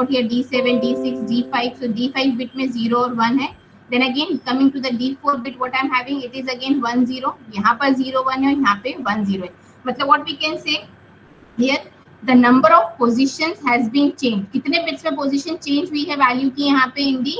here D7, D6, D5. So D5 bit में 0 और 1 है. Then again coming to the D4 bit, what I'm having, it is again 1 0. यहाँ पर 0 1 है, यहाँ पे 1 0 है. मतलब what we can say here, the number of positions has been changed. कितने bits में position change हुई है value की यहाँ पे in the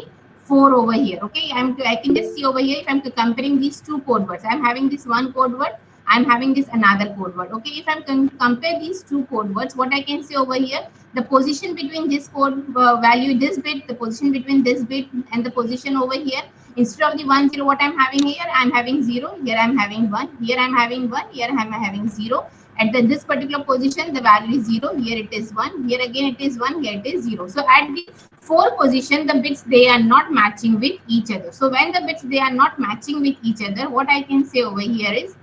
4 over here. Okay, I can just see over here if I'm comparing these two code words. I'm having this one code word, I'm having this another code word. Okay, if I'm compare these two code words, what I can say over here, the position between this code value, this bit, the position between this bit and the position over here, instead of the 1 0, what I'm having here, I'm having 0, here I'm having 1, here I'm having 1, here I'm having 0. At this particular position, the value is 0, here it is 1, here again it is 1, here it is 0. So at the 4 position, the bits, they are not matching with each other. So when the bits, they are not matching with each other, what I can say over here is,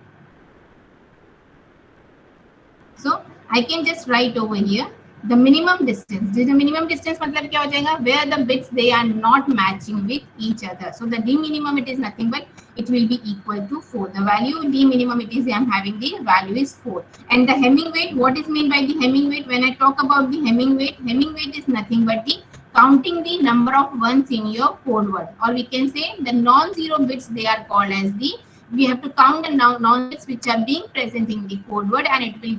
so I can just write over here the minimum distance. The minimum distance मतलब क्या हो जाएगा? Where the bits, they are not matching with each other. So the d minimum, it is nothing but it will be equal to 4. The value d minimum, it is, I am having the value is 4. And the Hamming weight, what is meant by the Hamming weight? When I talk about the Hamming weight is nothing but the counting the number of ones in your code word, or we can say the non-zero bits, they are called as the, we have to count the non-bits which are being present in the code word, and it will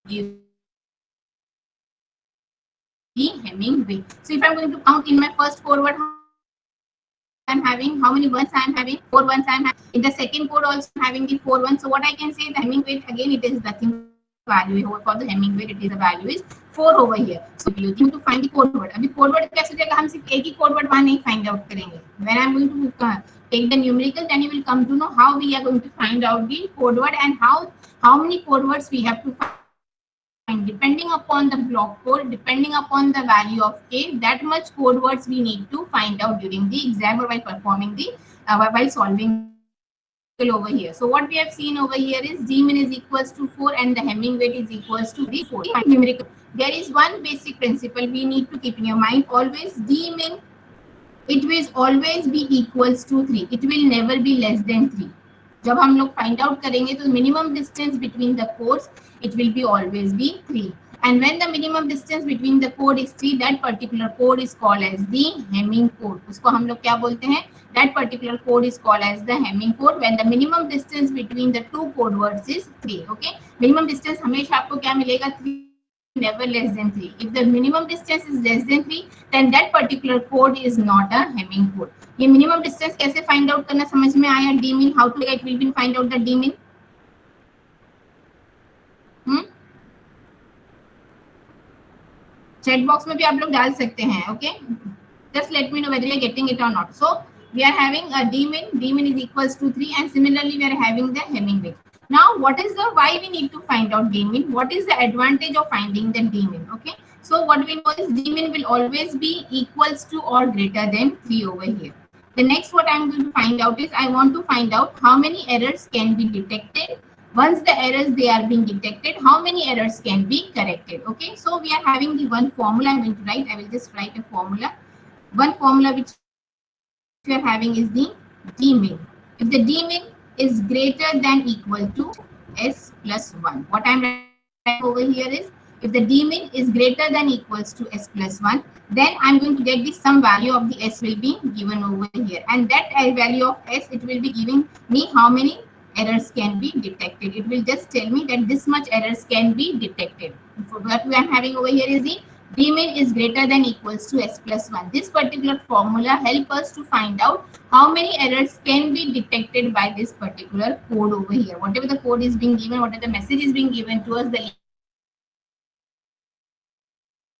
give the Hamming weight. So if I'm going to count in my first code word, I'm having how many ones I'm having? 4 ones I'm having. In the second code also I'm having the 4 ones. So what I can say, the Hamming weight, again it is nothing value for the Hamming weight, it is the value is 4 over here. So you need to find the code word. अभी code word कैसे जाएगा? हम सिर्फ एक ही code word वहाँ नहीं find out करेंगे. When I'm going to take the numerical, then you will come to know how we are going to find out the code word and how many code words we have to find. Depending upon the block code, depending upon the value of k, that much code words we need to find out during the exam or while performing the while solving over here. So what we have seen over here is d min is equals to 4 and the Hamming weight is equals to the 4 numerical. There is one basic principle we need to keep in your mind. Always d min, it will always be equals to 3. It will never be less than 3. जब हम लोग find out करेंगे तो minimum distance between the codes, it will be always be 3. And when the minimum distance between the code is 3, that particular code is called as the Hamming code. उसको हम लोग क्या बोलते हैं? That particular code is called as the Hamming code when the minimum distance between the two code words is 3. Okay, minimum distance हमेशा आपको क्या मिलेगा? 3, never less than 3. If the minimum distance is less than 3, then that particular code is not a Hamming code. ये minimum distance कैसे find out करना समझ में आया? D min, how to it will be find out the D min? Chat box में भी आप लोग डाल सकते हैं. Okay, just let me know whether you are getting it or not. So we are having a d min is equals to 3, and similarly we are having the Hamming weight. Now what is the, why we need to find out d min? What is the advantage of finding the d min? Okay, so what we know is d min will always be equals to or greater than 3 over here. The next what I am going to find out is, I want to find out how many errors can be detected. Once the errors they are being detected, how many errors can be corrected? Okay, so we are having the one formula I'm going to write. I will just write a formula. One formula which we are having is the d min. If the d min is greater than equal to s plus 1, what I'm writing over here is, if the d min is greater than equals to s plus 1, then I'm going to get the some value of the s will be given over here, and that value of s, it will be giving me how many errors can be detected. It will just tell me that this much errors can be detected. What we are having over here is the d min is greater than equals to s plus 1. This particular formula help us to find out how many errors can be detected by this particular code over here. Whatever the code is being given, whatever the message is being given to us, the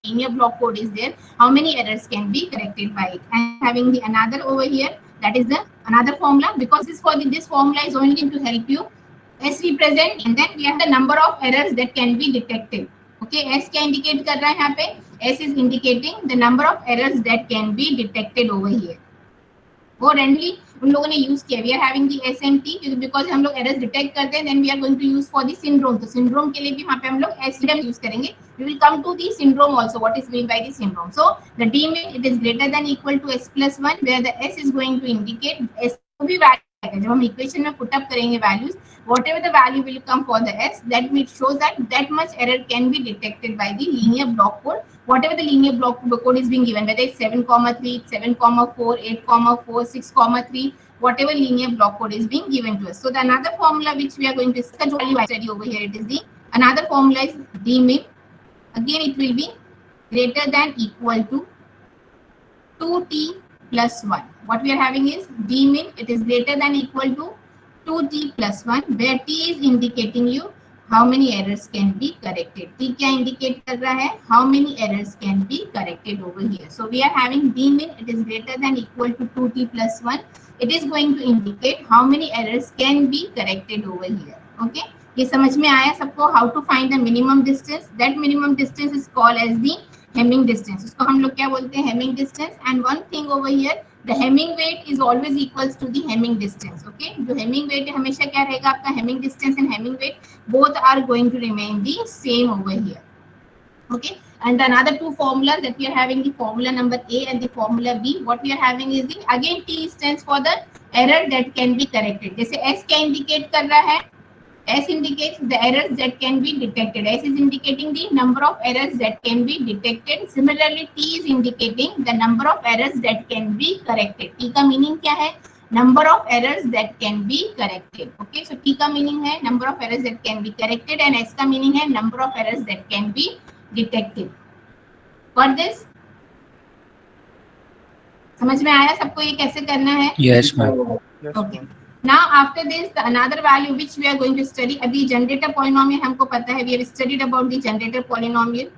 linear block code is there, how many errors can be corrected by it. And having the another over here, that is the another formula, because this formula is only to help you s represent, and then we have the number of errors that can be detected. Okay, s क्या indicate कर रहा है यहाँ पे? S is indicating the number of errors that can be detected over here. वो randomly उन लोगों ने use किया. We are having the SMT because हम लोग errors detect करते हैं, then we are going to use for the syndrome. तो syndrome के लिए भी वहाँ पे हम लोग SDM use करेंगे. We will come to the syndrome also. What is meant by the syndrome? So the d min, it is greater than equal to s plus 1, where the s is going to indicate s को भी value आएगा. जब हम equation में put up करेंगे values, whatever the value will come for the s, that shows that much error can be detected by the linear block code. whatever the linear block code is being given, whether it's 7,3, 7,4, 8,4, 6,3, whatever linear block code is being given to us. So the another formula which we are going to study over here, it is the another formula is d min. Again, it will be greater than equal to 2t plus 1. What we are having is d min, it is greater than equal to 2t plus 1, where t is indicating you how many errors can be corrected. T क्या indicate कर रहा है? How many errors can be corrected over here. So we are having d min, it is greater than equal to 2t plus 1. It is going to indicate how many errors can be corrected over here. Okay, ये समझ में आया सबको? How to find the minimum distance? That minimum distance is called as the Hamming distance. उसको हम लोग क्या बोलते हैं? Hamming distance. And one thing over here, the Hamming weight is always equals to the Hamming distance. Okay, जो Hamming weight है हमेशा क्या रहेगा आपका? Hamming distance and Hamming weight both are going to remain the same over here. Okay, and another two formulas that we are having, the formula number A and the formula B. What we are having is the again T stands for the error that can be corrected. जैसे S क्या indicate कर रहा है? S indicates the errors that can be detected. S is indicating the number of errors that can be detected. Similarly, T is indicating the number of errors that can be corrected. T का meaning क्या है? Number of errors that can be corrected. Okay, so T का meaning है number of errors that can be corrected and S का meaning है number of errors that can be detected. Got this? समझ में आया सबको ये कैसे करना है? Yes, ma'am. Okay. Now after this, the another value which we are going to study, अभी generator polynomial हमको पता है, we have studied about the generator polynomial.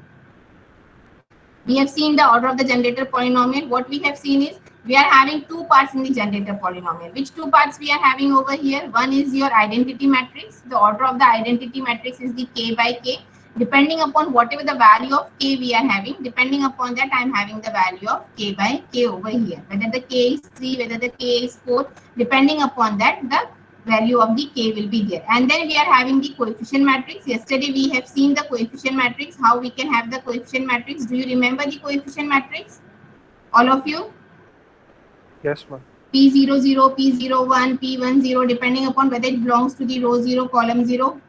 We have seen the order of the generator polynomial. What we have seen is we are having two parts in the generator polynomial. Which two parts we are having over here? One is your identity matrix. The order of the identity matrix is the k by k. Depending upon whatever the value of k we are having, depending upon that I am having the value of k by k over here. Whether the k is 3, whether the k is 4, depending upon that the value of the k will be there. And then we are having the coefficient matrix. Yesterday we have seen the coefficient matrix, how we can have the coefficient matrix. Do you remember the coefficient matrix? All of you? Yes, ma'am. P00, P01, P10, depending upon whether it belongs to the row 0, column 0,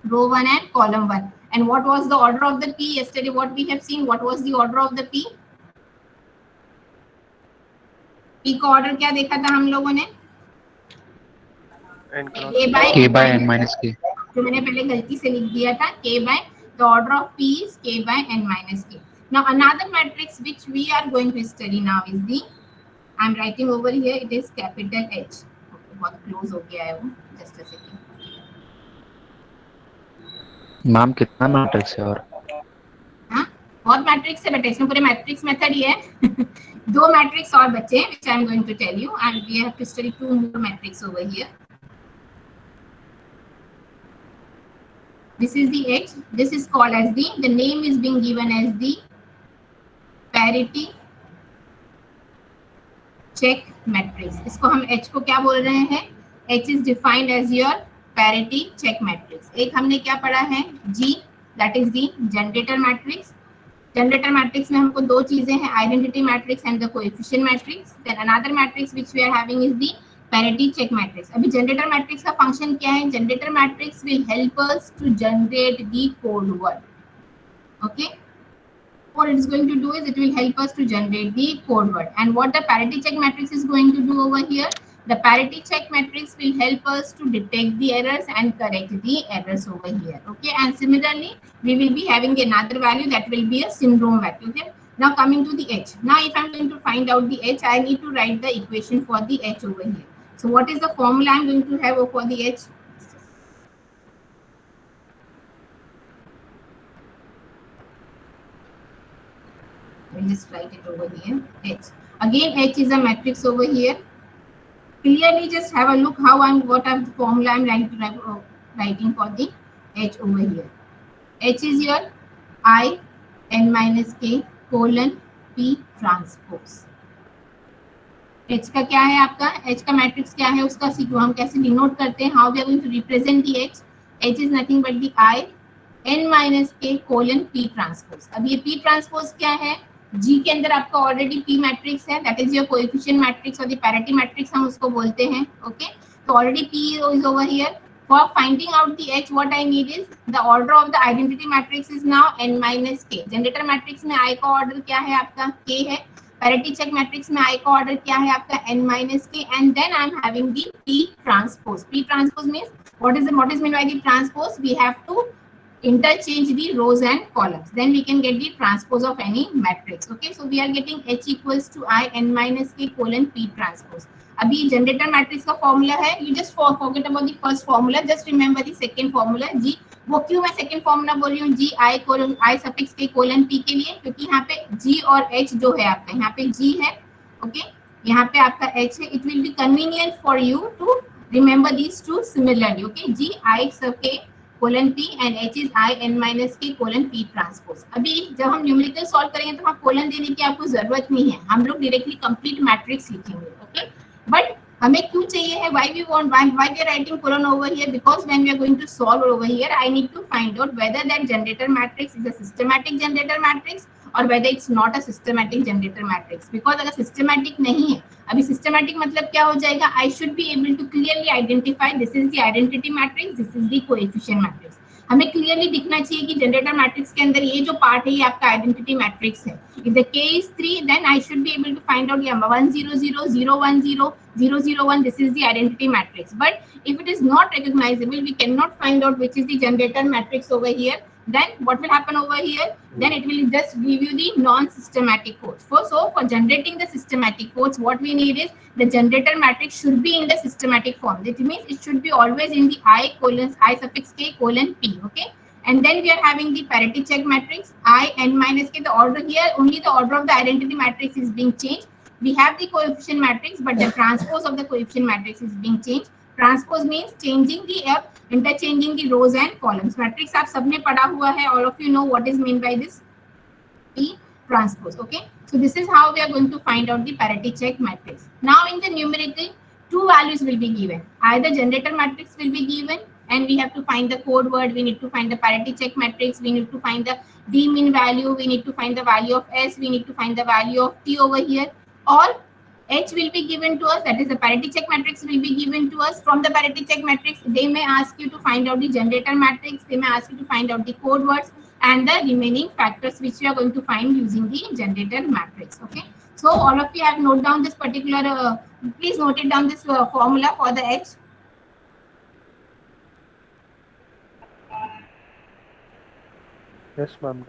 row 1 and column 1. And what was the order of the P? Yesterday what we have seen, what was the order of the P? P का order क्या देखा था हम लोगों ने? K by n minus k. जो मैंने पहले गलती से लिख दिया था, k by, the order of P is k by n minus k. Now another matrix which we are going to study now is the, I am writing over here, it is capital H. Okay, बहुत close हो गया है वो, just a second. Ma'am कितना matrix है और? हाँ, बहुत मैट्रिक्स है बेटा, इसमें पूरे मैट्रिक्स मेथड ही है. दो मैट्रिक्स और बचे हैं, which I am going to tell you, and we have to study two more matrix over here. This is the H. This is called as the name is being given as the parity check matrix. इसको हम H को क्या बोल रहे हैं? H is defined as your parity check matrix. एक हमने क्या पढ़ा है? G, that is the generator matrix. Generator matrix में हमको दो चीजें हैं, identity matrix and the coefficient matrix. Then another matrix which we are having is the parity check matrix. अभी generator matrix का function क्या है? Generator matrix will help us to generate the code word. Okay. What it is going to do is it will help us to generate the code word. And what the parity check matrix is going to do over here? The parity check matrix will help us to detect the errors and correct the errors over here. Okay. And similarly, we will be having another value that will be a syndrome value. Okay. Now coming to the H. Now if I'm going to find out the H, I need to write the equation for the H over here. So what is the formula I'm going to have for the H? Let me just write it over here. H. Again, H is a matrix over here. Clearly, just have a look how what are the formula I'm writing for the H over here. H is your I n minus k colon P transpose. H का क्या है आपका? H का matrix क्या है? उसका sequence हम कैसे डिनोट करते हैं? How we are going to represent the H? H is nothing but the I n minus k colon P transpose. अब ये P transpose क्या है? G के अंदर आपका ऑलरेडी P मैट्रिक्स है, that is your coefficient matrix और the parity matrix हम उसको बोलते हैं. Okay, तो already P is over here. For finding out the H, what I need is the order of the identity matrix is now n minus k. Generator matrix में I का order क्या है आपका? K है. Parity check matrix में I का order क्या है आपका? N minus k. And then I am having the P transpose. P transpose means what is meant by the transpose? We have to interchange the rows and columns. Then we can get the transpose of any matrix. Okay, so we are getting H equals to I n minus k colon P transpose. अभी generator matrix का formula है. You just forget about the first formula, just remember the second formula G. वो क्यों मैं second formula बोल रही हूँ G I colon I suffix K colon P के लिए, क्योंकि यहाँ पे जी और एच जो है आपका, यहाँ पे जी है, ओके, यहाँ पे आपका एच है. It will be convenient for you to remember these two similarly. Okay, G I sub K colon P and H is I N minus K colon P transpose. अभी जब हम न्यूमेरिकल सॉल्व करेंगे तो वहाँ colon देने की आपको जरूरत नहीं है, हम लोग डायरेक्टली कंप्लीट मैट्रिक्स लिखेंगे. ओके, बट हमें क्यों चाहिए है, why we want why we are writing colon over here, because when we are going to solve over here I need to find out whether that generator matrix is a systematic generator matrix or whether it's not a systematic generator matrix. Because अगर systematic नहीं है, अभी systematic मतलब क्या हो जाएगा, I should be able to clearly identify this is the identity matrix, this is the coefficient matrix. हमें clearly दिखना चाहिए कि जनरेटर मैट्रिक्स के अंदर ये जो पार्ट है ये आपका आइडेंटिटी मैट्रिक्स है. If the k is 3 then I should be able to find out 1 0 0 0 1 0 0 0 1, this is the identity matrix. But if it is not recognizable, we cannot find out which is the generator matrix over here. Then what will happen over here, then it will just give you the non-systematic codes. So for generating the systematic codes, what we need is the generator matrix should be in the systematic form. That means it should be always in the I colon I suffix k colon p. Okay, and then we are having the parity check matrix I n minus k. The order here, only the order of the identity matrix is being changed. We have the coefficient matrix, but the transpose of the coefficient matrix is being changed. Transpose means changing the interchanging the rows and columns. Matrix आप सबने पढ़ा हुआ है, all of you know what is meant by this P transpose. Okay, so this is how we are going to find out the parity check matrix. Now in the numerical, two values will be given. Either generator matrix will be given and we have to find the code word, we need to find the parity check matrix, we need to find the d mean value, we need to find the value of s, we need to find the value of t over here, or H will be given to us, that is the parity check matrix will be given to us. From the parity check matrix, they may ask you to find out the generator matrix, they may ask you to find out the code words and the remaining factors which you are going to find using the generator matrix. Okay, so all of you have noted down this particular, please note it down, this formula for the H. Yes, ma'am.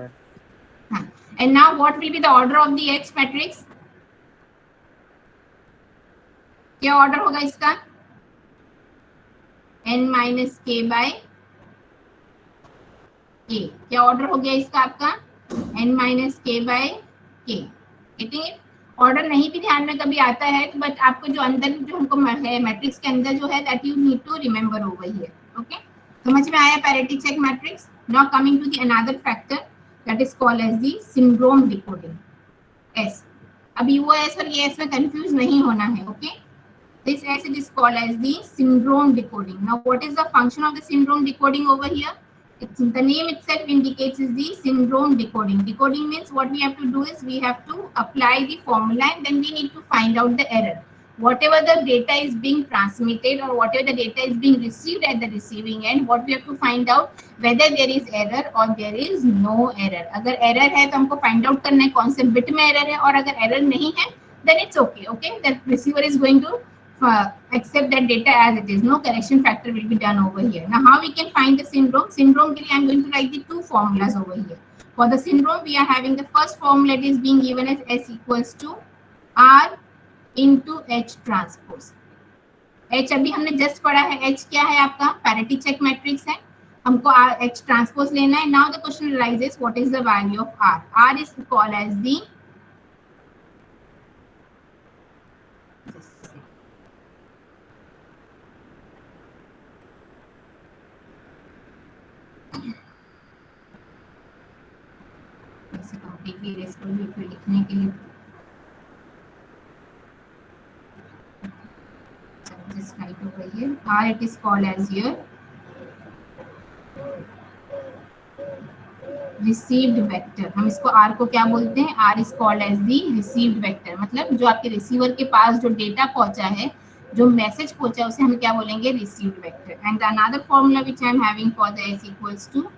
And now what will be the order of the H matrix? क्या order होगा इसका, n minus के bye के. क्या order हो गया इसका आपका, n माइनस के बाय के. Getting it. ऑर्डर नहीं भी ध्यान में कभी आता है तो बट आपको जो अंदर जो हमको है मैट्रिक्स के अंदर जो है that you need to remember over here. Okay, समझ में आया parity check matrix. Now coming to the another factor that is called as the syndrome decoding, S. अभी वो एस और ये एस में कंफ्यूज नहीं होना है. Okay, this as it is called as the syndrome decoding. Now what is the function of the syndrome decoding over here? It's, the name itself indicates is the syndrome decoding. Decoding means what we have to do is we have to apply the formula and then we need to find out the error. Whatever the data is being transmitted or whatever the data is being received at the receiving end, what we have to find out whether there is error or there is no error. अगर error है तो हमको find out करना है कौन से bit में error है, और अगर error नहीं है then it's okay. Okay, the receiver is going to accept that data as it is. No correction factor will be done over here. Now how we can find the syndrome? Syndrome के लिए I'm going to write the two formulas over here. For the syndrome we are having the first formula, it is being given as S equals to R into H transpose. H अभी हमने just पढ़ा है, H क्या है आपका parity check matrix है, हमको H transpose लेना है. Now the question arises, what is the value of R? R is called as the लिखने के लिए just write over here. R it is called as here received vector. हम इसको R को क्या बोलते हैं? R is called as the received vector. मतलब जो आपके रिसीवर के पास जो डेटा पहुंचा है, जो मैसेज पहुंचा है उसे हम क्या बोलेंगे, received vector. And another formula which I am having for the S equals to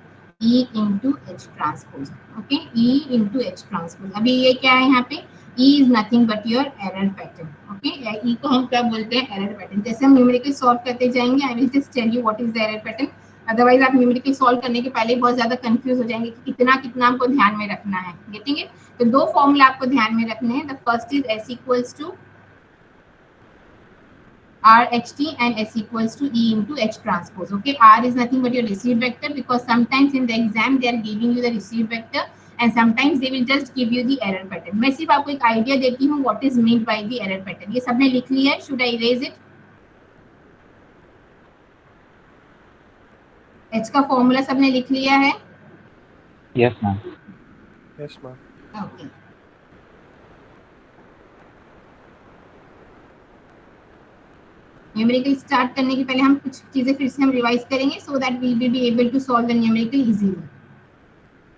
E into H transpose. Okay, E into H transpose. अभी ये क्या है यहाँ पे, E is nothing but your error pattern. Okay, E को हम क्या बोलते हैं, एरर पैटर्न. जैसे हम न्यूमेरिकल सॉल्व करते जाएंगे, I will just tell you what is the error pattern. Otherwise आप न्यूमेरिकल सॉल्व करने के पहले बहुत ज्यादा कंफ्यूज हो जाएंगे कि कितना कितना हमको ध्यान में रखना है. Getting it? तो दो फॉर्मूला आपको ध्यान में रखने हैं. The first is S equals to RHT and S equals to E into H transpose. Okay, R is nothing but your received vector, because sometimes in the exam they are giving you the received vector and sometimes they will just give you the error pattern. मैं सिर्फ आपको एक idea देती हूँ what is meant by the error pattern. ये सबने लिख लिया है? Should I erase it? H का फॉर्मूला सबने लिख लिया है? Yes, ma'am. Yes, ma'am. Okay. Numerical start करने के पहले हम कुछ चीजें फिर से हम रिवाइज करेंगे so that we will be able to solve the numerical easily.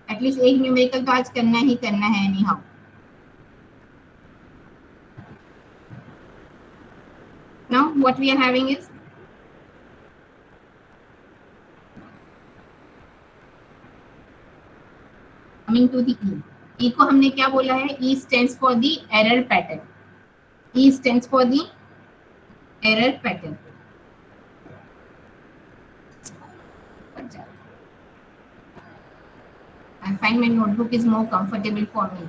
At least एक न्यूमेरिकल तो आज करना ही करना है anyhow. Now what we are having is coming to the E. E को हमने क्या बोला है? E stands for the error pattern. E stands for the error pattern. I find my notebook is more comfortable for me.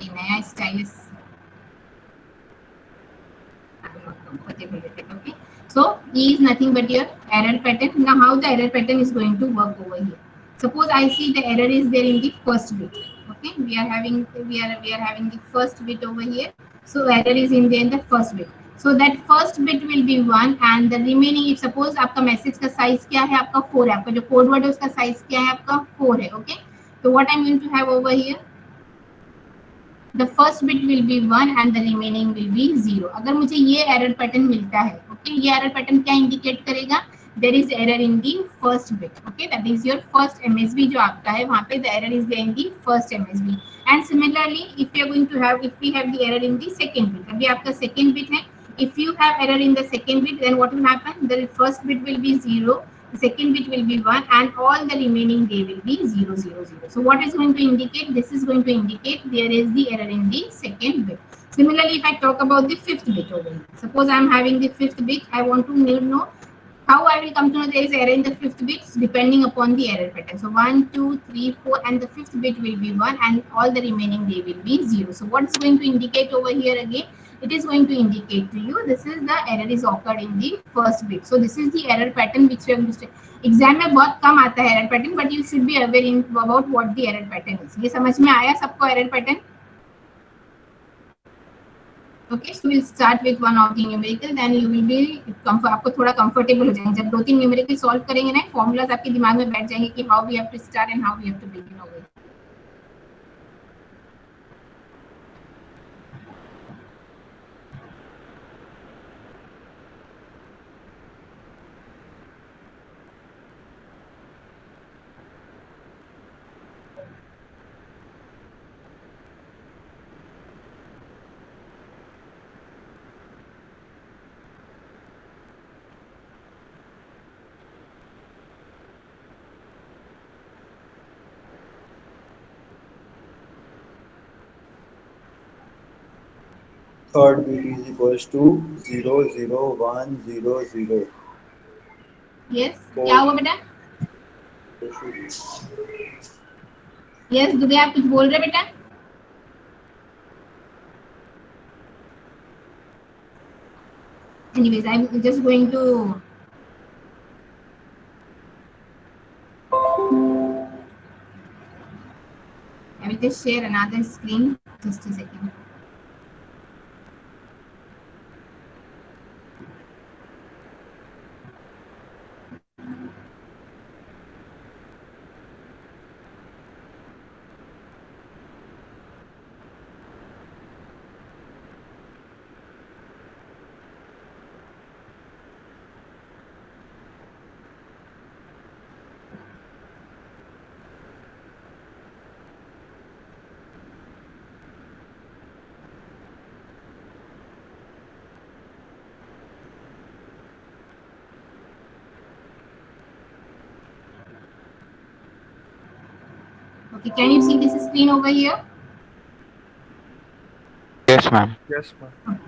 ये नया stylus. I'm not comfortable with it. Okay. So E is nothing but your error pattern. Now how the error pattern is going to work over here? Suppose I see the error is there in the first bit. Okay, we are having the first bit over here. So error is in there in the first bit. So that first bit will be 1 and the remaining, if suppose आपका message का size क्या है, आपका 4 है. आपका जो code word है उसका साइज क्या है, आपका 4 है. ओके, तो what I am going to have over here, the first bit will be 1 and the remaining will be 0. अगर मुझे ये एरर पैटर्न मिलता है, ओके, ये एरर पैटर्न क्या इंडिकेट करेगा, there is error in the first bit. Okay, that is your first MSB जो आपका है, वहाँ पे the error is there in the first MSB. And similarly, if you are going to have, if we have the error in the second bit, अभी आपका second bit है, if you have error in the second bit, then what will happen, the first bit will be 0, the second bit will be 1 and all the remaining they will be 0 0 0. So what is going to indicate, this is going to indicate there is the error in the second bit. Similarly, if I talk about the fifth bit over here, suppose I am having the fifth bit, I want to know how I will come to know there is error in the fifth bit, depending upon the error pattern. So 1 2 3 4 and the fifth bit will be 1 and all the remaining they will be 0. So what is going to indicate over here again, it is going to indicate to you this is the error is occurred in the first bit. So this is the error pattern which we have used. Exam में बहुत कम आता है error pattern, but you should be aware in about what the error pattern is. ये समझ में आया सबको error pattern? Okay, so will start with one of the numerical, then you will be आपको थोड़ा कंफर्टेबल हो जाएंगे. जब 2-3 न्यूमेरिकल सॉल्व करेंगे ना, फॉर्मूलाज आपके दिमाग में बैठ जाएंगे कि how we have to start and how we have to begin over. Third bit is equals to 0 0 1 0 0. Yes, क्या हुआ बेटा? यस दुबे, आप कुछ बोल रहे बेटा? Anyways, I'm just going to I will just share another screen. Just a second. Can you see this screen over here? Yes, ma'am. Yes, ma'am.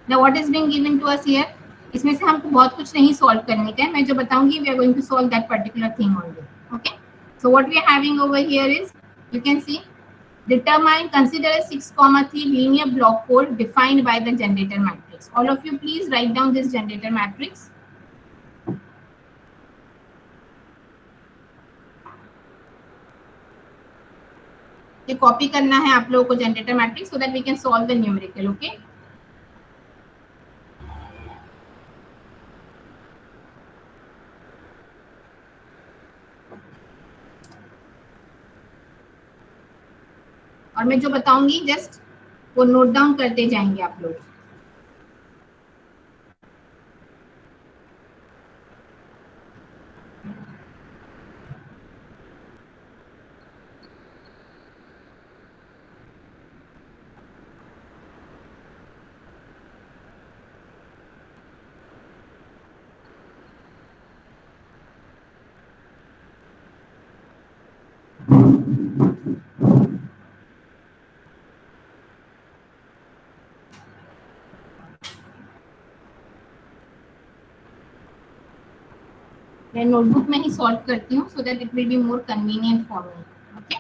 Now what is being given to us here? इसमें से हमको बहुत कुछ नहीं solve करने का है, मैं जो बताऊंगी we are going to solve that particular thing only. Okay, so what we are having over here is, you can see, determine, consider a 6,3 linear block code defined by the generator matrix. All of you please write down this generator matrix. ये copy करना है आप लोगों को generator matrix, so that we can solve the numerical. Okay, और मैं जो बताऊंगी जस्ट वो नोट डाउन करते जाएंगे आप लोग. मैं नोटबुक में ही सॉल्व करती हूँ, so that it will be more convenient for me. Okay,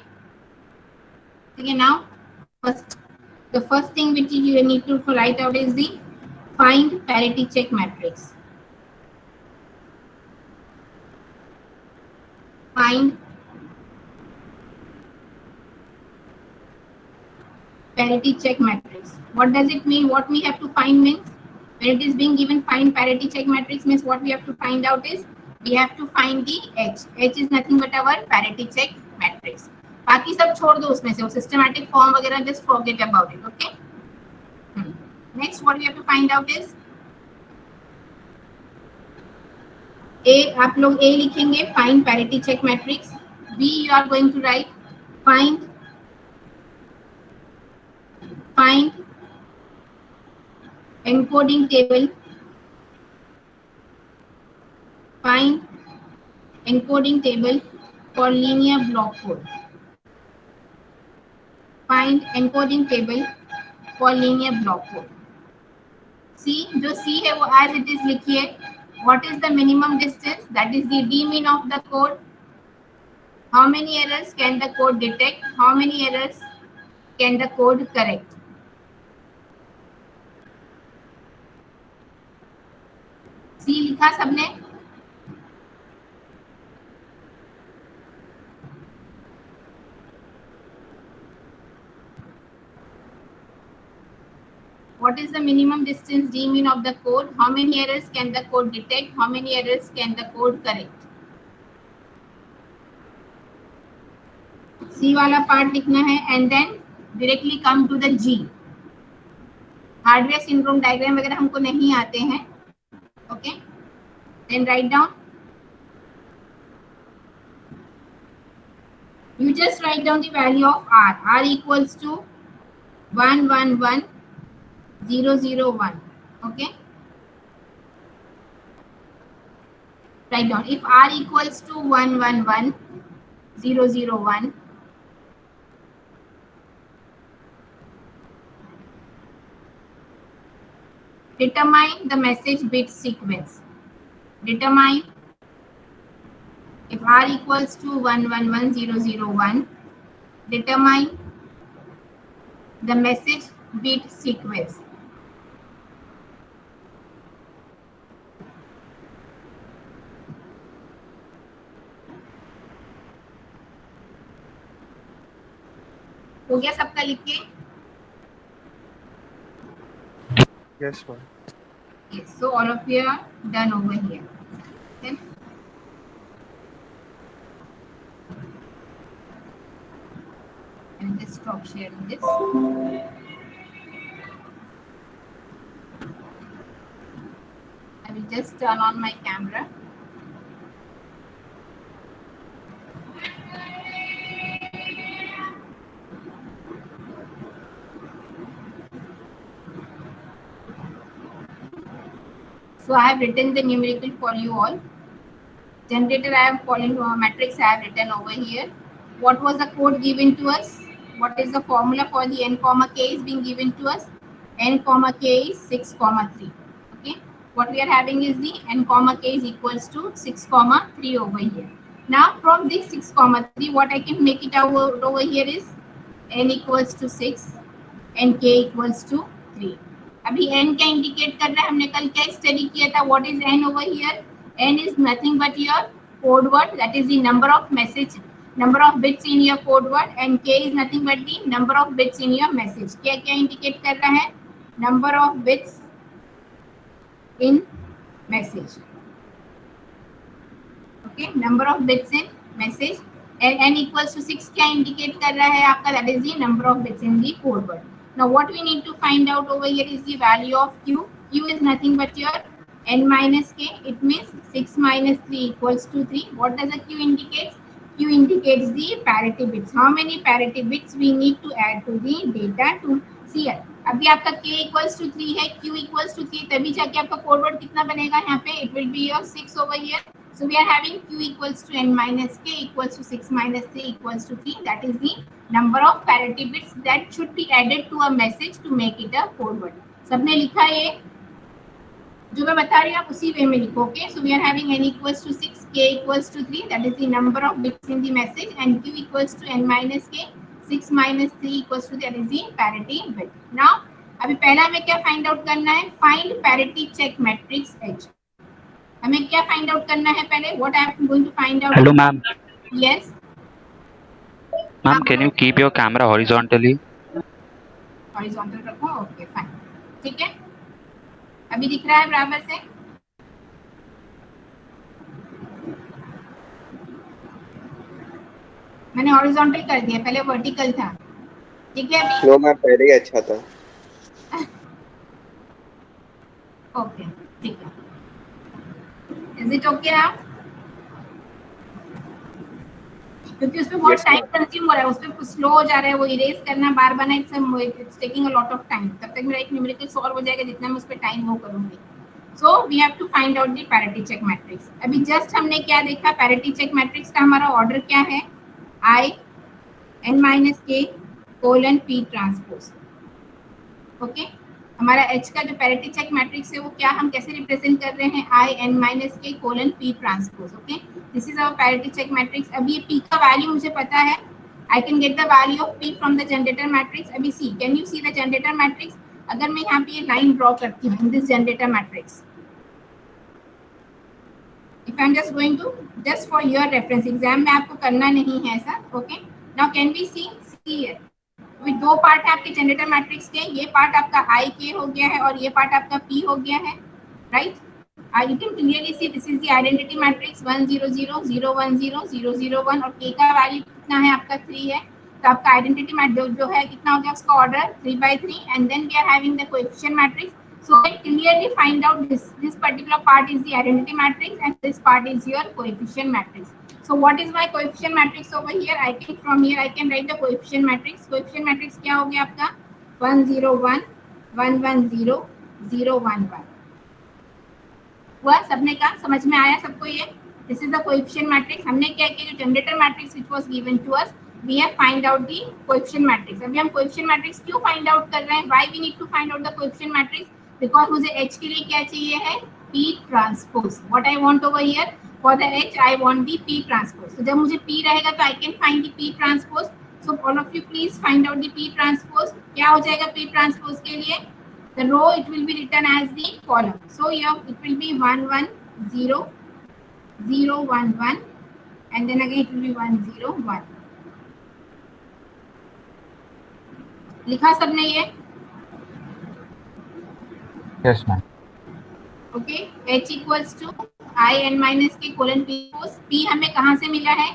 okay, now the first thing which you need to write out is the find parity check matrix. Find parity check matrix. What does it mean? What we have to find means, when it is being given find parity check matrix means what we have to find out is, we have to find the H. H is nothing but our parity check matrix. बाकी सब छोड़ दो उसमें से, वो systematic form वगैरह just forget about it. Okay. Next, what we have to find out is A. आप लोग A लिखेंगे, find parity check matrix. B, you are going to write find encoding table. Find encoding table for linear block code. Find encoding table for linear block code. C, जो C है वो as it is लिखिए. What is the minimum distance? That is the d mean of the code. How many errors can the code detect? How many errors can the code correct? C लिखा सबने? What is the minimum distance d mean of the code? How many errors can the code detect? How many errors can the code correct? C वाला part लिखना है and then directly come to the G. Hardware syndrome diagram वगैरह हमको नहीं आते हैं. Okay, then write down. You just write down the value of R. R equals to 111001. Okay, write down. If R equals to 111001, determine the message bit sequence. Determine, if R equals to 111001, determine the message bit sequence. हो गया सबका लिख के? Yes, ma'am. Yes, so all of you are done over here. Okay. And just stop sharing this. I will just turn on my camera. So I have written the numerical for you all. Generator I have fallen matrix I have written over here. what was the code given to us? What is the formula for the n comma k is being given to us? N comma k is 6 comma 3. Okay, what we are having is the n comma k is equals to 6 comma 3 over here. Now from this 6 comma 3, what I can make it out over here is n equals to 6 and k equals to 3. अभी n क्या indicate कर रहा है? हमने कल क्या study किया था? What is n over here? n is nothing but your code word, that is the number of message, number of bits in your code word, and k is nothing but the number of bits in your message. क्या क्या indicate कर रहा है? number of bits in message. Okay, number of bits in message, and n equals to 6 क्या indicate कर रहा है आपका? that is the number of bits in the code word. Now what we need to find out over here is the value of q. Q is nothing but your n minus k. It means 6 minus 3 equals to 3. What does the q indicate? Q indicates the parity bits. How many parity bits we need to add to the data to see here? अभी आपका k equals to 3 है, q equals to 3, तभी जाके आपका code word कितना बनेगा यहाँ पे? It will be your 6 over here. So we are having q equals to n minus k equals to 6 minus 3 equals to 3. That is the number of parity bits that should be added to a message to make it a code word. सबने लिखा ये? जो मैं बता रही हूँ आप उसी वे में लिखो. Okay, so we are having n equals to 6, k equals to 3. That is the number of bits in the message, and q equals to n minus k. 6 minus 3 equals to, that is the parity bit. Now अभी पहला हमें क्या find out करना है? Find parity check matrix H. हमें क्या find out करना है पहले? What I am going to find out? Hello, ma'am. Yes Ma'am, can you keep your camera horizontally? Horizontal रखो. ओके फाइन, ठीक है. अभी दिख रहा है बराबर से? मैंने हॉरिजॉन्टल कर दिया, पहले वर्टिकल था. ठीक है अभी? नो मैम, पहले ही अच्छा था. ओके ठीक है. Is it okay now? क्योंकि उसमें बहुत Yes, टाइम ma'am. कंज्यूम हो रहा है, उसमें कुछ स्लो हो जा रहा है, वो इरेज करना बार बार, it's taking a lot of time. तब तक मेरा एक न्यूमेरिकल सॉल्व हो जाएगा जितना मैं उस पर टाइम वो करूंगी. So we have to find out the parity check matrix. अभी जस्ट हमने क्या देखा? पैरिटी चेक मैट्रिक्स का हमारा ऑर्डर क्या है? आई N minus K colon P transpose. Okay, हमारा H का जो पैरिटी चेक मैट्रिक्स है वो क्या, हम कैसे रिप्रेजेंट कर रहे हैं? I N minus K colon P transpose. Okay, this is our parity check matrix. अभी ये P का वैल्यू मुझे पता है. I can get the value of P from the generator matrix. अभी see, can you see the generator matrix? अगर मैं यहाँ पे ये लाइन ड्रॉ करती हूँ in this generator matrix, if I am just going to, just for your reference, exam में आपको करना नहीं है ऐसा. Okay, now can we see here, अभी दो पार्ट है आपके जनरेटर मैट्रिक्स के. ये पार्ट आपका आई के हो गया है और ये पार्ट आपका पी हो गया है, right? You can clearly see this is the identity matrix 1 0 0 0 1 0 0 0 1 और के का वैल्यू कितना है आपका 3 है. तो आपका आइडेंटिटी मैट्रिक्स जो है कितना हो गया? उसका order 3/3, and then we are having the coefficient matrix. So I clearly find out this particular part is the identity matrix and this part is your coefficient matrix. So what is my coefficient matrix over here? I can from here I can write the coefficient matrix. Coefficient matrix क्या हो गया आपका? 1 0 1 1 1 0 0 1 1. हुआ सबने का? समझ में आया सबको ये? This is the coefficient matrix. हमने क्या किया? जो generator matrix which was given to us, we have find out the coefficient matrix. अभी हम coefficient matrix क्यों find out कर रहे हैं? Why we need to find out the coefficient matrix? Because मुझे H के लिए क्या चाहिए है? P transpose. What I want over here? For the H, I want the P transpose. So जब मुझे P रहेगा तो I can find the P transpose. So all of you please find out the P transpose. क्या हो जाएगा P transpose के लिए? The row it will be written as the column. So here it will be 1 1 0 0 1 1 and then again it will be 1 0 1. लिखा सबने ये? Yes, ma'am. Okay, H equals to I N minus K colon P. P हमें कहाँ से मिला है?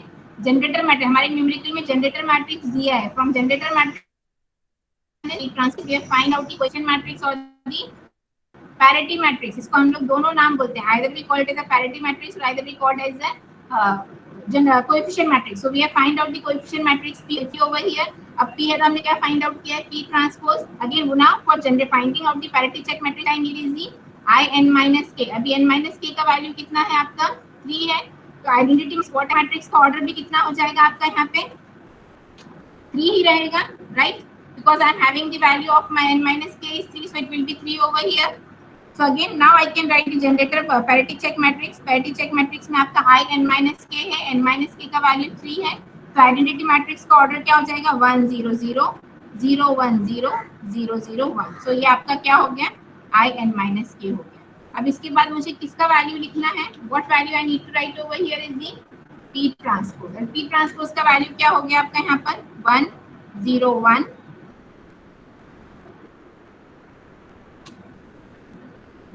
Generator matrix. हमारे numerical में जनरेटर मैट्रिक्स दिया है. From generator matrix transfer find out the question matrix और द पैरिटी मैट्रिक्स. इसको हम लोग दोनों नाम बोलते हैं. Either we call it as a parity matrix और either we call as a coefficient matrix. So we have find out the coefficient matrix P over here. अब P है तो हमने क्या फाइंड आउट किया है? P transpose. Again now for generate finding out the parity check matrix I need is the I N minus K. अभी N minus के का वैल्यू कितना है आपका? 3 है. तो आइडेंटिटी व्हाट मैट्रिक्स का ऑर्डर भी कितना हो जाएगा आपका यहाँ पे? 3 ही रहेगा, right? Because I am having the value of my n minus k is 3, so it will be 3 over here. So again, now I can write the generator parity check matrix. Parity check matrix में आपका I n minus k है, n minus k का value 3 है, तो identity matrix का order क्या हो जाएगा 1 0 0 0 1 0 0 0 1. सो ये आपका क्या हो गया I n minus k हो गया. अब इसके बाद मुझे किसका वैल्यू लिखना है? What value I need to write over here is the P transpose. और P ट्रांसपोज का वैल्यू क्या हो गया आपका यहाँ पर 1 0 1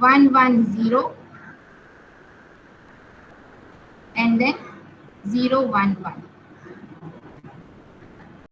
1 1 0 and then 0 1 1.